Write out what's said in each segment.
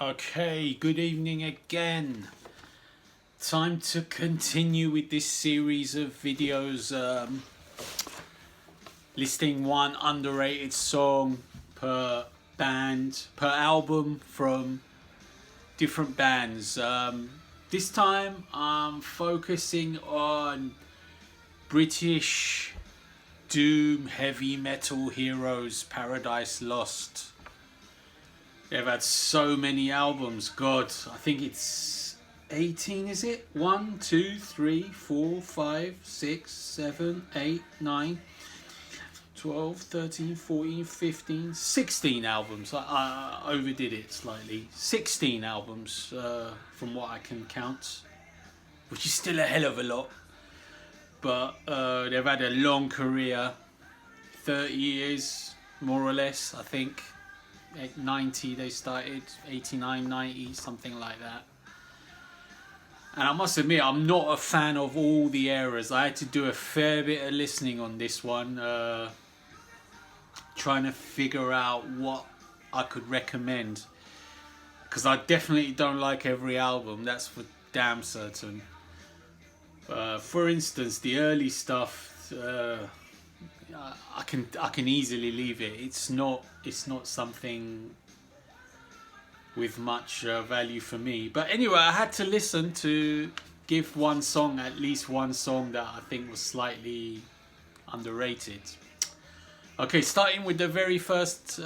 Okay, good evening again. Time to continue with this series of videos listing one underrated song per band, per album from different bands. This time I'm focusing on British doom heavy metal heroes, Paradise Lost. They've had so many albums. God, I think it's 18, is it? 1, 2, 3, 4, 5, 6, 7, 8, 9, 12, 13, 14, 15, 16 albums. I overdid it slightly. 16 albums from what I can count, which is still a hell of a lot. But they've had a long career, 30 years more or less, I think. 90 they started, 89, 90, something like that. And I must admit, I'm not a fan of all the eras. I had to do a fair bit of listening on this one, trying to figure out what I could recommend, because I definitely don't like every album, that's for damn certain. For instance, the early stuff, I can easily leave it. It's not something with much value for me. But anyway, I had to listen to give one song, at least one song that I think was slightly underrated. Okay, starting with the very first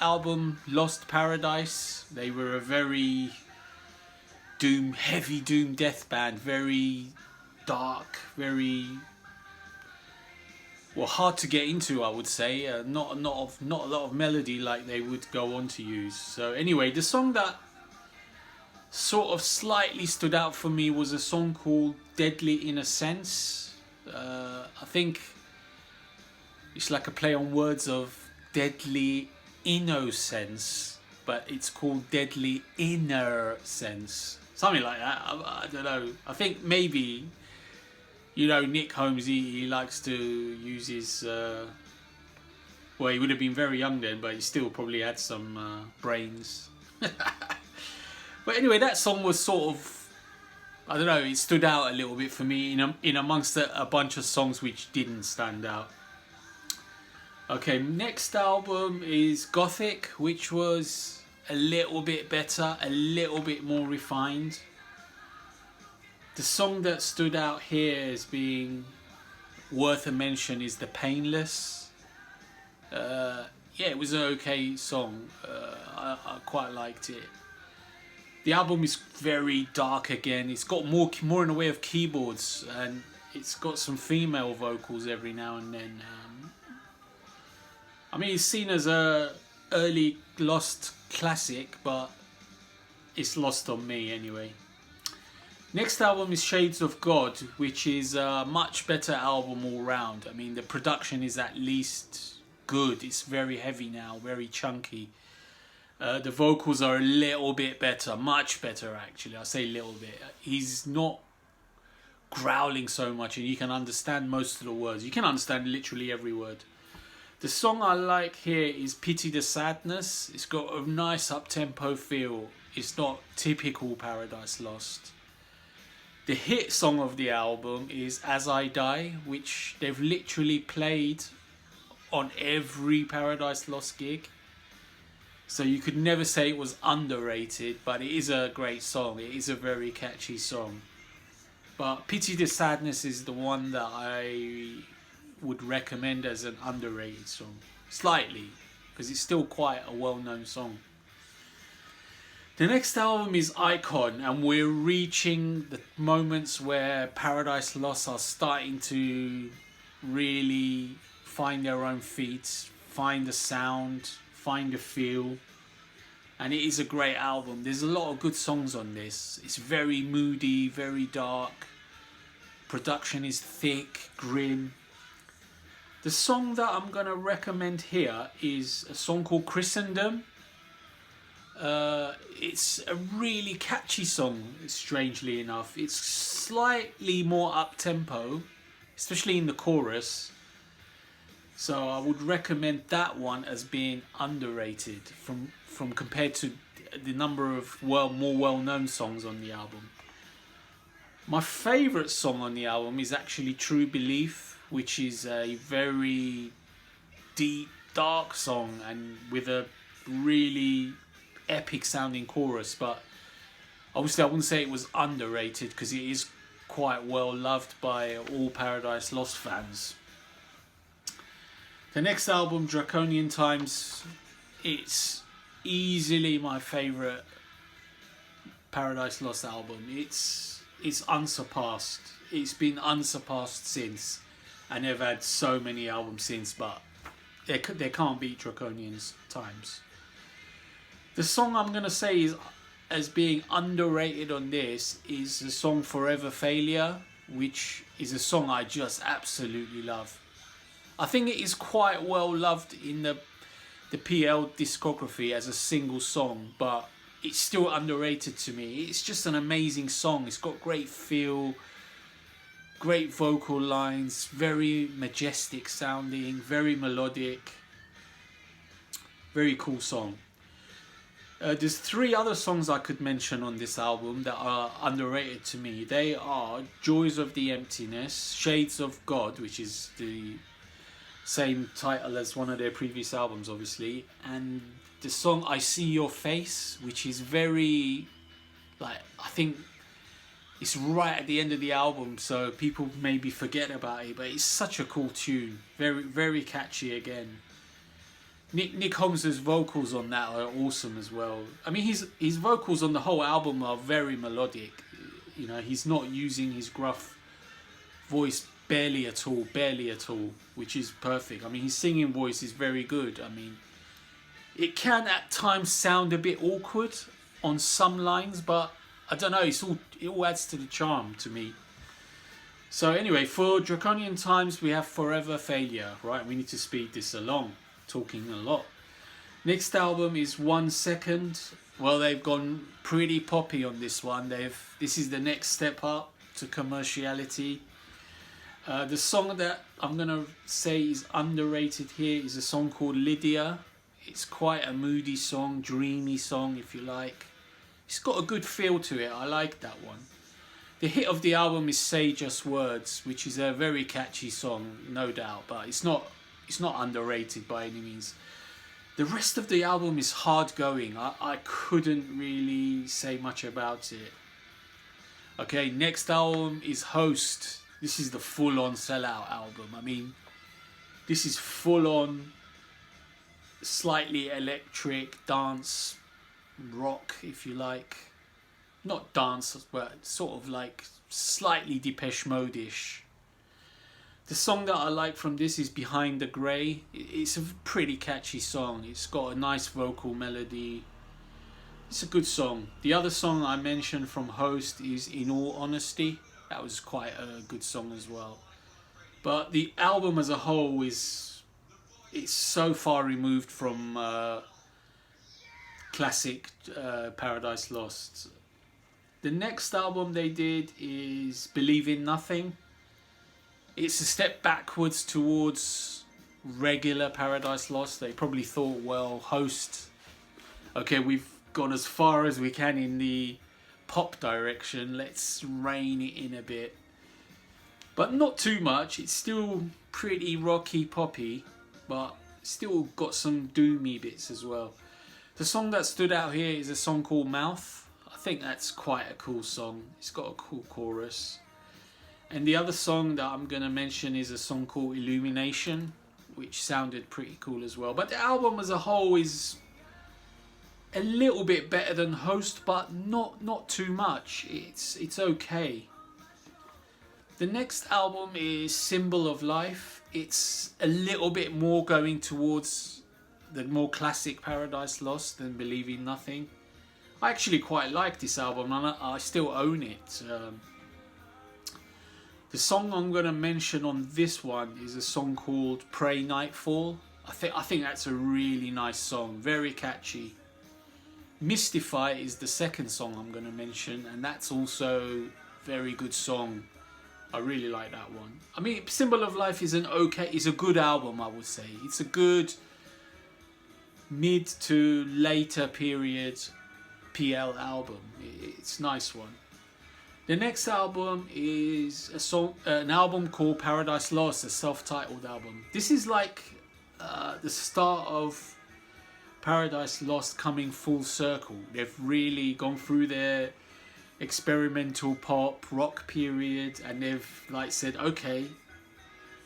album, Lost Paradise. They were a very heavy doom death band, very dark, very hard to get into, I would say. Not a lot of melody like they would go on to use. So anyway, the song that sort of slightly stood out for me was a song called Deadly in a Sense. I think it's like a play on words of Deadly Innocence, but it's called Deadly Inner Sense. Something like that. I don't know. I think maybe, you know, Nick Holmes, he likes to use his... well, he would have been very young then, but he still probably had some brains. But anyway, that song was sort of... I don't know, it stood out a little bit for me in amongst a bunch of songs which didn't stand out. Okay, next album is Gothic, which was a little bit better, a little bit more refined. The song that stood out here as being worth a mention is The Painless. Yeah, it was an okay song. I quite liked it. The album is very dark again. It's got more in the way of keyboards, and it's got some female vocals every now and then. I mean, it's seen as a early Lost classic, but it's lost on me anyway. Next album is Shades of God, which is a much better album all round. I mean, the production is at least good. It's very heavy now, very chunky. The vocals are a little bit better, much better actually. I say little bit. He's not growling so much, and you can understand most of the words. You can understand literally every word. The song I like here is Pity the Sadness. It's got a nice up-tempo feel. It's not typical Paradise Lost. The hit song of the album is As I Die, which they've literally played on every Paradise Lost gig. So you could never say it was underrated, but it is a great song. It is a very catchy song. But Pity the Sadness is the one that I would recommend as an underrated song. Slightly, because it's still quite a well-known song. The next album is Icon, and we're reaching the moments where Paradise Lost are starting to really find their own feet, find the sound, find the feel. And it is a great album. There's a lot of good songs on this. It's very moody, very dark. Production is thick, grim. The song that I'm going to recommend here is a song called Christendom. It's a really catchy song, strangely enough. It's slightly more up-tempo, especially in the chorus. So I would recommend that one as being underrated from compared to the number of more well-known songs on the album. My favourite song on the album is actually True Belief, which is a very deep, dark song and with a really epic sounding chorus. But obviously I wouldn't say it was underrated because it is quite well loved by all Paradise Lost fans. The next album, Draconian Times, it's easily my favourite Paradise Lost album. It's unsurpassed. It's been unsurpassed since, and they've had so many albums since, but they can't beat Draconian Times. The song I'm gonna say is as being underrated on this is the song Forever Failure, which is a song I just absolutely love. I think it is quite well loved in the PL discography as a single song, but it's still underrated to me. It's just an amazing song. It's got great feel, great vocal lines, very majestic sounding, very melodic, very cool song. There's 3 other songs I could mention on this album that are underrated to me. They are Joys of the Emptiness, Shades of God, which is the same title as one of their previous albums obviously, and the song I See Your Face, which is very, like, I think it's right at the end of the album, so people maybe forget about it, but it's such a cool tune. Very, very catchy again. Nick Holmes's vocals on that are awesome as well. I mean, his vocals on the whole album are very melodic. You know, he's not using his gruff voice barely at all, which is perfect. I mean, his singing voice is very good. I mean, it can at times sound a bit awkward on some lines, but I don't know, it all adds to the charm to me. So anyway, for Draconian Times we have Forever Failure, right? We need to speed this along, talking a lot. Next album is 1 Second. Well, they've gone pretty poppy on this one. This is the next step up to commerciality. The song that I'm gonna say is underrated here is a song called Lydia. It's quite a moody song, dreamy song if you like. It's got a good feel to it. I like that one. The hit of the album is Say Just Words, which is a very catchy song, no doubt, but it's not underrated by any means. The rest of the album is hard going. I couldn't really say much about it. Okay, next album is Host. This is the full-on Sellout album. I mean, this is full-on, slightly electric, dance, rock, if you like. Not dance, but sort of like slightly Depeche Mode-ish. The song that I like from this is Behind the Grey. It's a pretty catchy song. It's got a nice vocal melody. It's a good song. The other song I mentioned from Host is In All Honesty. That was quite a good song as well. But the album as a whole it's so far removed from classic Paradise Lost. The next album they did is Believe in Nothing. It's a step backwards towards regular Paradise Lost. They probably thought, well, Host, okay, we've gone as far as we can in the pop direction, let's rein it in a bit. But not too much. It's still pretty rocky poppy, but still got some doomy bits as well. The song that stood out here is a song called Mouth. I think that's quite a cool song. It's got a cool chorus. And the other song that I'm going to mention is a song called Illumination, which sounded pretty cool as well. But the album as a whole is a little bit better than Host, but not too much. It's okay. The next album is Symbol of Life. It's a little bit more going towards the more classic Paradise Lost than Believe in Nothing. I actually quite like this album and I still own it. The song I'm going to mention on this one is a song called Pray Nightfall. I think that's a really nice song, very catchy. Mystify is the second song I'm going to mention, and that's also a very good song. I really like that one. I mean, Symbol of Life is a good album, I would say. It's a good mid to later period PL album. It's a nice one. The next album is an album called Paradise Lost, a self-titled album. This is like the start of Paradise Lost coming full circle. They've really gone through their experimental pop rock period, and they've like said, okay,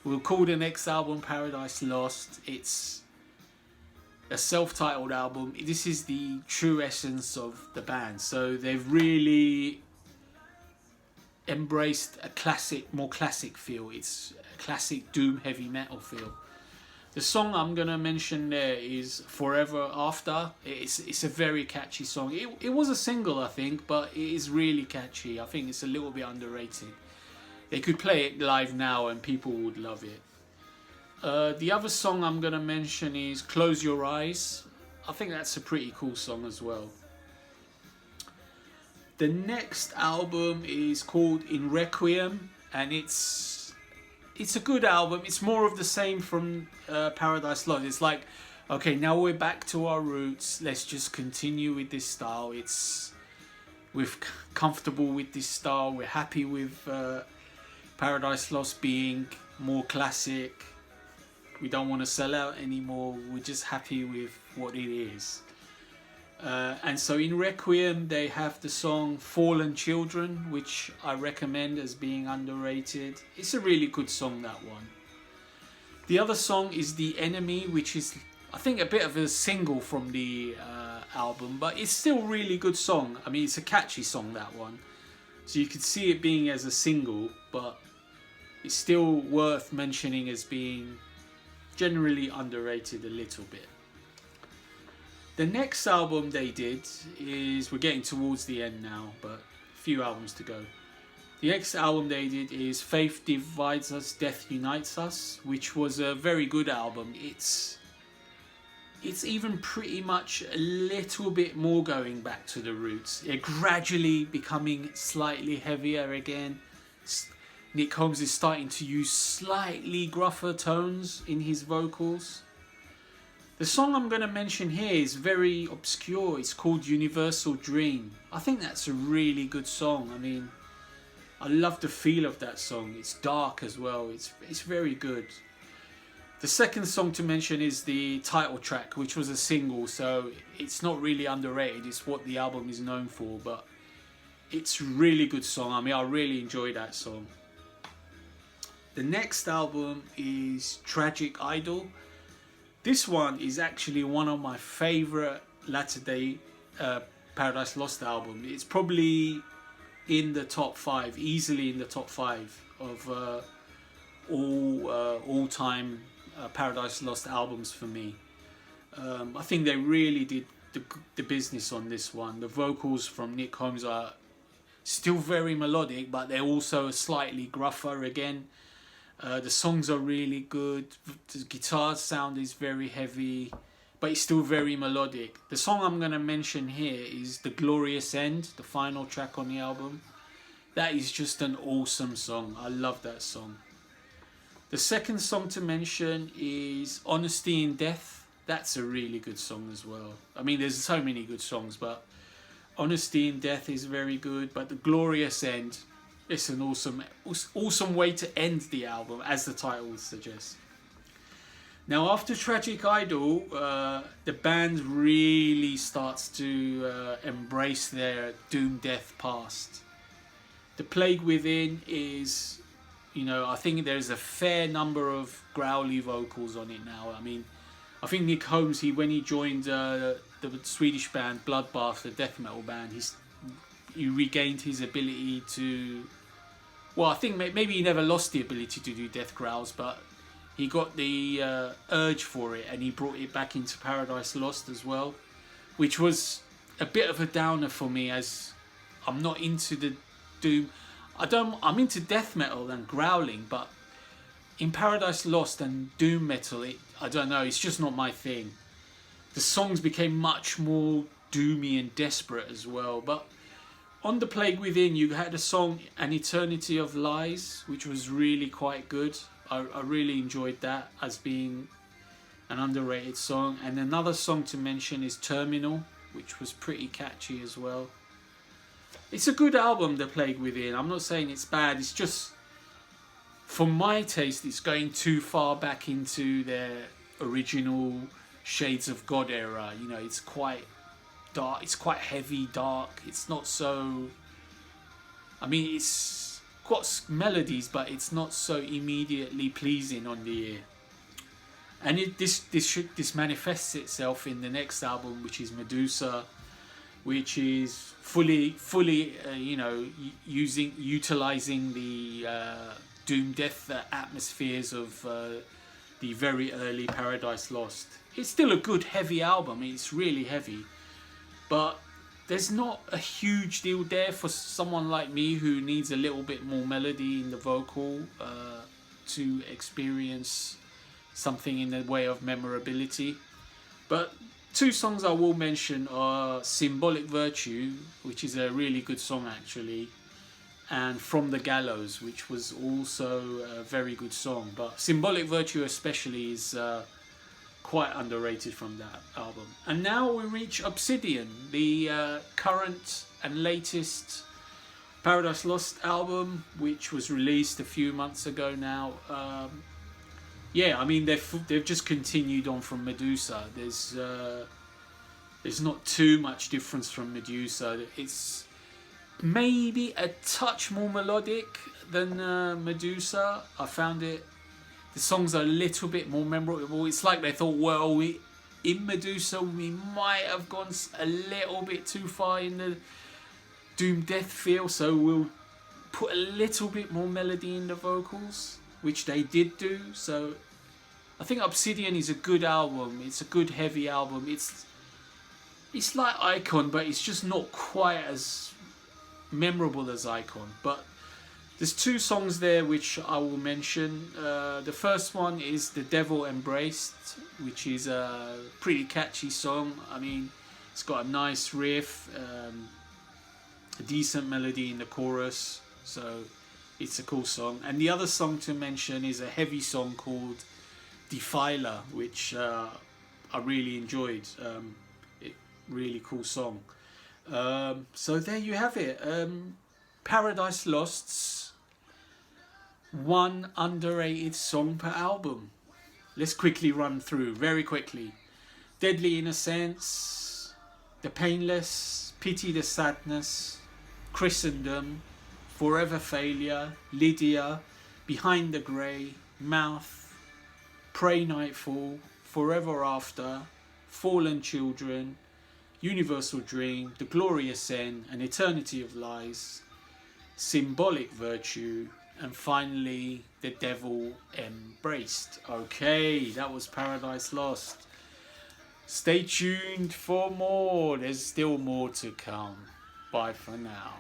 we'll call the next album Paradise Lost. It's a self-titled album. This is the true essence of the band. So they've really embraced a classic, more classic feel. It's a classic doom heavy metal feel. The song I'm gonna mention there is Forever After. It's a very catchy song. It was a single, I think, but it is really catchy. I think it's a little bit underrated. They could play it live now and people would love it. The other song I'm gonna mention is Close Your Eyes. I think that's a pretty cool song as well. The next album is called In Requiem, and it's a good album. It's more of the same from Paradise Lost. It's like, okay, now we're back to our roots. Let's just continue with this style. We're comfortable with this style. We're happy with Paradise Lost being more classic. We don't want to sell out anymore. We're just happy with what it is. And so in Requiem they have the song Fallen Children, which I recommend as being underrated. It's a really good song, that one. The other song is The Enemy, which is I think a bit of a single from the album, but it's still a really good song. I mean, it's a catchy song, that one. So you could see it being as a single, but it's still worth mentioning as being generally underrated a little bit. The next album they did is, we're getting towards the end now, but a few albums to go. The next album they did is Faith Divides Us, Death Unites Us, which was a very good album. It's even pretty much a little bit more going back to the roots. They're gradually becoming slightly heavier again. Nick Holmes is starting to use slightly gruffer tones in his vocals. The song I'm going to mention here is very obscure. It's called Universal Dream. I think that's a really good song. I mean, I love the feel of that song. It's dark as well. It's very good. The second song to mention is the title track, which was a single, so it's not really underrated. It's what the album is known for, but it's a really good song. I mean, I really enjoy that song. The next album is Tragic Idol. This one is actually one of my favourite latter day Paradise Lost album. It's probably in the top 5, easily in the top 5 of all time Paradise Lost albums for me. I think they really did the business on this one. The vocals from Nick Holmes are still very melodic, but they're also slightly gruffer again. The songs are really good. The guitar sound is very heavy, but it's still very melodic. The song I'm going to mention here is The Glorious End, the final track on the album. That is just an awesome song. I love that song. The second song to mention is Honesty in Death. That's a really good song as well. I mean, there's so many good songs, but Honesty in Death is very good. But The Glorious End, it's an awesome way to end the album, as the title suggests. Now, after Tragic Idol, the band really starts to embrace their doom death past. The Plague Within is, you know, I think there's a fair number of growly vocals on it now. I mean, I think Nick Holmes, when he joined the Swedish band Bloodbath, the death metal band, he regained his ability to... Well, I think maybe he never lost the ability to do death growls, but he got the urge for it, and he brought it back into Paradise Lost as well, which was a bit of a downer for me, as I'm not into the doom. I'm into death metal and growling, but in Paradise Lost and doom metal, I don't know, it's just not my thing. The songs became much more doomy and desperate as well, but on The Plague Within, you had a song, An Eternity of Lies, which was really quite good. I really enjoyed that as being an underrated song. And another song to mention is Terminal. which was pretty catchy as well. It's a good album, The Plague Within. I'm not saying it's bad. It's just, for my taste, it's going too far back into their original Shades of God era. You know, it's quite dark. It's quite heavy, dark. It's not so... I mean, it's got melodies, but it's not so immediately pleasing on the ear. And this manifests itself in the next album, which is Medusa, which is fully you know, utilizing the doom death atmospheres of the very early Paradise Lost. It's still a good heavy album. It's really heavy, but there's not a huge deal there for someone like me who needs a little bit more melody in the vocal to experience something in the way of memorability. But two songs I will mention are Symbolic Virtue, which is a really good song actually, and From the Gallows, which was also a very good song. But Symbolic Virtue especially is quite underrated from that album. And now we reach Obsidian, the current and latest Paradise Lost album, which was released a few months ago now. Yeah, I mean, they've just continued on from Medusa. There's not too much difference from Medusa. It's maybe a touch more melodic than Medusa. I found it. The songs are a little bit more memorable. It's like they thought, well, in Medusa we might have gone a little bit too far in the doom death feel, so we'll put a little bit more melody in the vocals, which they did do. So I think Obsidian is a good album. It's a good heavy album. It's like Icon, but it's just not quite as memorable as Icon. But there's two songs there which I will mention. The first one is The Devil Embraced, which is a pretty catchy song. I mean, it's got a nice riff, a decent melody in the chorus, so it's a cool song. And the other song to mention is a heavy song called Defiler, which I really enjoyed. Really cool song. So there you have it. Paradise Lost's one underrated song per album. Let's quickly run through, very quickly. Deadly Innocence, The Painless, Pity the Sadness, Christendom, Forever Failure, Lydia, Behind the Grey, Mouth, Pray Nightfall, Forever After, Fallen Children, Universal Dream, The Glorious End, An Eternity of Lies, Symbolic Virtue, and finally The Devil Embraced. Okay, that was Paradise Lost. Stay tuned for more. There's still more to come. Bye for now.